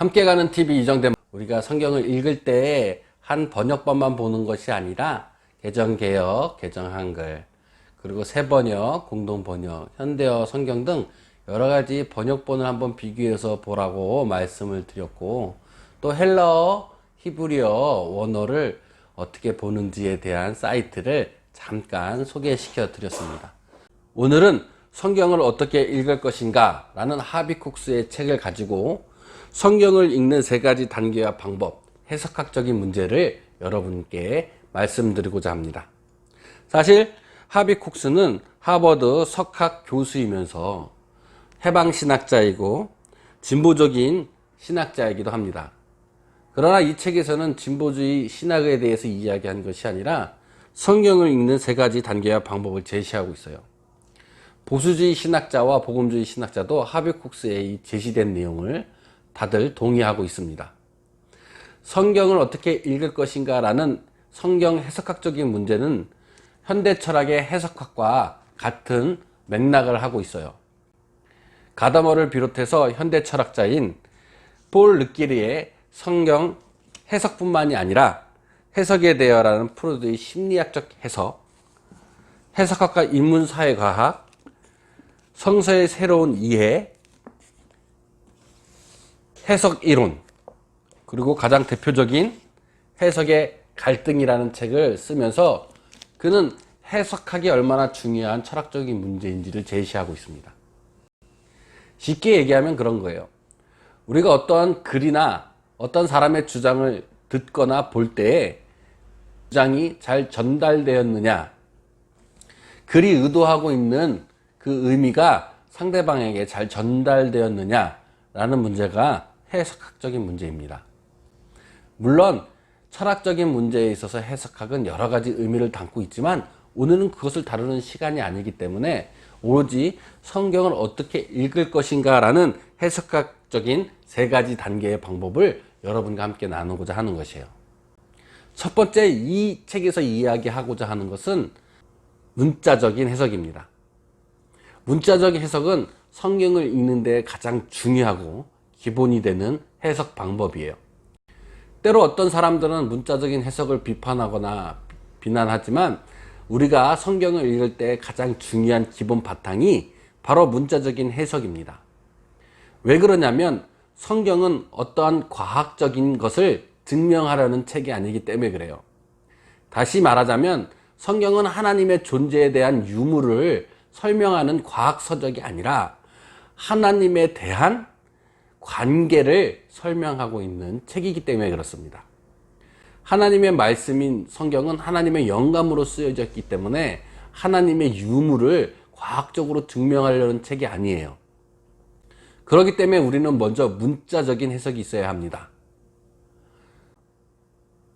함께 가는 TV 이정대. 우리가 성경을 읽을 때 한 번역본만 보는 것이 아니라 개정개역, 개정한글, 그리고 새번역, 공동번역, 현대어 성경 등 여러가지 번역본을 한번 비교해서 보라고 말씀을 드렸고, 또 헬라어, 히브리어, 원어를 어떻게 보는지에 대한 사이트를 잠깐 소개시켜 드렸습니다. 오늘은 성경을 어떻게 읽을 것인가 라는 하비쿡스의 책을 가지고 성경을 읽는 세 가지 단계와 방법, 해석학적인 문제를 여러분께 말씀드리고자 합니다. 사실 하비쿡스는 하버드 석학 교수이면서 해방신학자이고 진보적인 신학자이기도 합니다. 그러나 이 책에서는 진보주의 신학에 대해서 이야기한 것이 아니라 성경을 읽는 세 가지 단계와 방법을 제시하고 있어요. 보수주의 신학자와 복음주의 신학자도 하비쿡스의 이 제시된 내용을 다들 동의하고 있습니다. 성경을 어떻게 읽을 것인가 라는 성경 해석학적인 문제는 현대 철학의 해석학과 같은 맥락을 하고 있어요. 가다머를 비롯해서 현대 철학자인 폴 르끼리의 성경 해석뿐만이 아니라 해석에 대여라는 프로드의 심리학적 해석, 해석학과 인문사회과학, 성서의 새로운 이해, 해석 이론, 그리고 가장 대표적인 해석의 갈등이라는 책을 쓰면서 그는 해석학이 얼마나 중요한 철학적인 문제인지를 제시하고 있습니다. 쉽게 얘기하면 그런 거예요. 우리가 어떠한 글이나 어떤 사람의 주장을 듣거나 볼 때에 주장이 잘 전달되었느냐, 글이 의도하고 있는 그 의미가 상대방에게 잘 전달되었느냐 라는 문제가 해석학적인 문제입니다. 물론 철학적인 문제에 있어서 해석학은 여러 가지 의미를 담고 있지만 오늘은 그것을 다루는 시간이 아니기 때문에 오로지 성경을 어떻게 읽을 것인가 라는 해석학적인 세 가지 단계의 방법을 여러분과 함께 나누고자 하는 것이에요. 첫 번째, 이 책에서 이야기하고자 하는 것은 문자적인 해석입니다. 문자적 해석은 성경을 읽는 데 가장 중요하고 기본이 되는 해석 방법이에요. 때로 어떤 사람들은 문자적인 해석을 비판하거나 비난하지만 우리가 성경을 읽을 때 가장 중요한 기본 바탕이 바로 문자적인 해석입니다. 왜 그러냐면 성경은 어떠한 과학적인 것을 증명하려는 책이 아니기 때문에 그래요. 다시 말하자면 성경은 하나님의 존재에 대한 유무를 설명하는 과학서적이 아니라 하나님에 대한 관계를 설명하고 있는 책이기 때문에 그렇습니다. 하나님의 말씀인 성경은 하나님의 영감으로 쓰여졌기 때문에 하나님의 유무를 과학적으로 증명하려는 책이 아니에요. 그렇기 때문에 우리는 먼저 문자적인 해석이 있어야 합니다.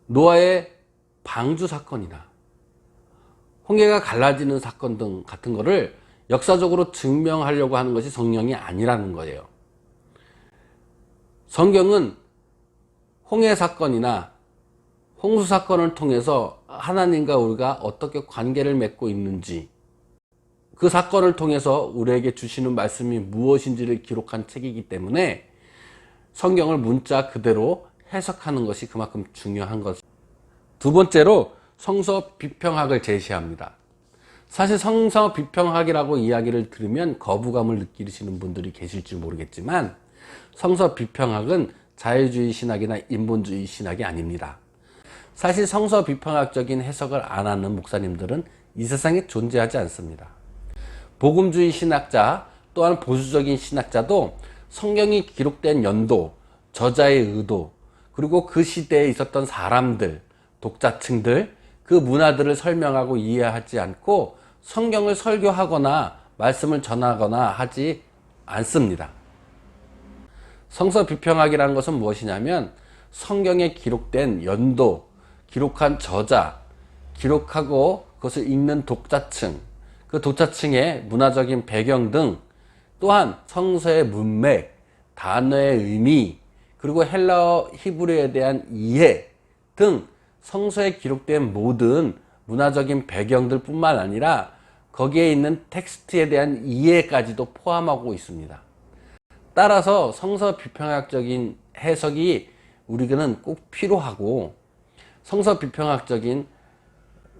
노아의 방주 사건이나 홍해가 갈라지는 사건 등 같은 거를 역사적으로 증명하려고 하는 것이 성경이 아니라는 거예요. 성경은 홍해 사건이나 홍수 사건을 통해서 하나님과 우리가 어떻게 관계를 맺고 있는지, 그 사건을 통해서 우리에게 주시는 말씀이 무엇인지를 기록한 책이기 때문에 성경을 문자 그대로 해석하는 것이 그만큼 중요한 것. 두 번째로 성서 비평학을 제시합니다. 사실 성서 비평학이라고 이야기를 들으면 거부감을 느끼시는 분들이 계실지 모르겠지만 성서 비평학은 자유주의 신학이나 인본주의 신학이 아닙니다. 사실 성서 비평학적인 해석을 안 하는 목사님들은 이 세상에 존재하지 않습니다. 복음주의 신학자 또한 보수적인 신학자도 성경이 기록된 연도, 저자의 의도, 그리고 그 시대에 있었던 사람들, 독자층들, 그 문화들을 설명하고 이해하지 않고 성경을 설교하거나 말씀을 전하거나 하지 않습니다. 성서 비평학이라는 것은 무엇이냐면 성경에 기록된 연도, 기록한 저자, 기록하고 그것을 읽는 독자층, 그 독자층의 문화적인 배경 등 또한 성서의 문맥, 단어의 의미, 그리고 헬라어, 히브리어에 대한 이해 등 성서에 기록된 모든 문화적인 배경들 뿐만 아니라 거기에 있는 텍스트에 대한 이해까지도 포함하고 있습니다. 따라서 성서 비평학적인 해석이 우리는 꼭 필요하고, 성서 비평학적인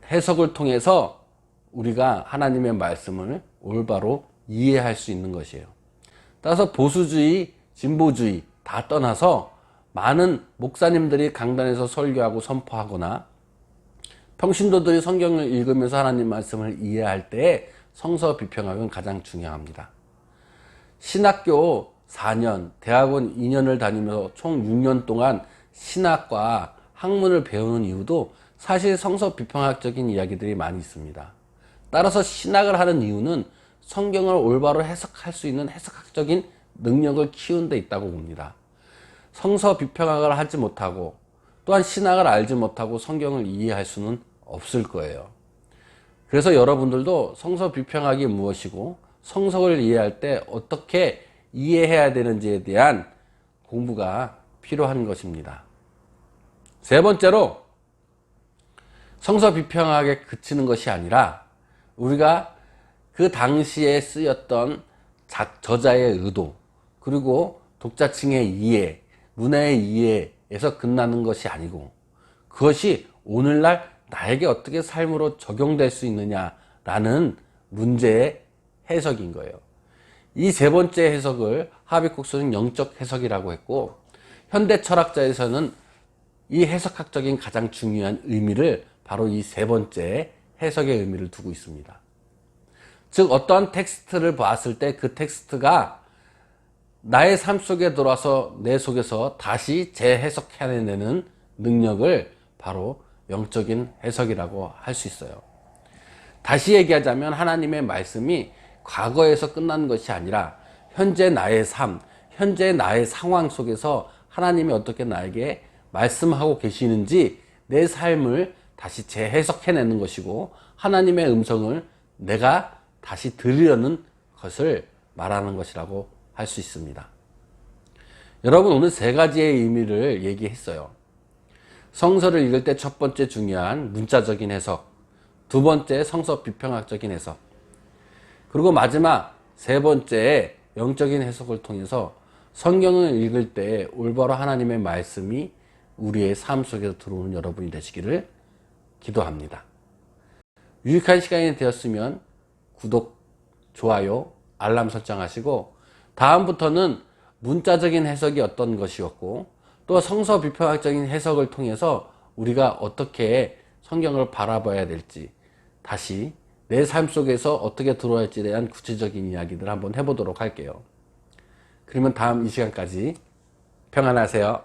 해석을 통해서 우리가 하나님의 말씀을 올바로 이해할 수 있는 것이에요. 따라서 보수주의, 진보주의 다 떠나서 많은 목사님들이 강단에서 설교하고 선포하거나 평신도들이 성경을 읽으면서 하나님 말씀을 이해할 때 성서 비평학은 가장 중요합니다. 신학교 4년, 대학원 2년을 다니면서 총 6년 동안 신학과 학문을 배우는 이유도 사실 성서 비평학적인 이야기들이 많이 있습니다. 따라서 신학을 하는 이유는 성경을 올바로 해석할 수 있는 해석학적인 능력을 키우는 데 있다고 봅니다. 성서 비평학을 하지 못하고 또한 신학을 알지 못하고 성경을 이해할 수는 없을 거예요. 그래서 여러분들도 성서 비평학이 무엇이고 성서를 이해할 때 어떻게 이해해야 되는지에 대한 공부가 필요한 것입니다. 세 번째로, 성서 비평학에 그치는 것이 아니라 우리가 그 당시에 쓰였던 저자의 의도, 그리고 독자층의 이해, 문해의 이해에서 끝나는 것이 아니고, 그것이 오늘날 나에게 어떻게 삶으로 적용될 수 있느냐라는 문제의 해석인 거예요. 이 세 번째 해석을 하비쿡스는 영적 해석이라고 했고, 현대 철학자에서는 이 해석학적인 가장 중요한 의미를 바로 이 세 번째 해석의 의미를 두고 있습니다. 즉, 어떠한 텍스트를 봤을 때 그 텍스트가 나의 삶 속에 들어와서 내 속에서 다시 재해석해내는 능력을 바로 영적인 해석이라고 할 수 있어요. 다시 얘기하자면 하나님의 말씀이 과거에서 끝난 것이 아니라 현재 나의 삶, 현재 나의 상황 속에서 하나님이 어떻게 나에게 말씀하고 계시는지 내 삶을 다시 재해석해내는 것이고, 하나님의 음성을 내가 다시 들으려는 것을 말하는 것이라고 할 수 있습니다. 여러분, 오늘 세 가지의 의미를 얘기했어요. 성서를 읽을 때 첫 번째 중요한 문자적인 해석, 두 번째 성서 비평학적인 해석, 그리고 마지막 세 번째 영적인 해석을 통해서 성경을 읽을 때 올바로 하나님의 말씀이 우리의 삶 속에서 들어오는 여러분이 되시기를 기도합니다. 유익한 시간이 되었으면 구독, 좋아요, 알람 설정하시고, 다음부터는 문자적인 해석이 어떤 것이었고 또 성서 비평학적인 해석을 통해서 우리가 어떻게 성경을 바라봐야 될지, 다시 내 삶 속에서 어떻게 들어야 할지에 대한 구체적인 이야기들 한번 해보도록 할게요. 그러면 다음 이 시간까지 평안하세요.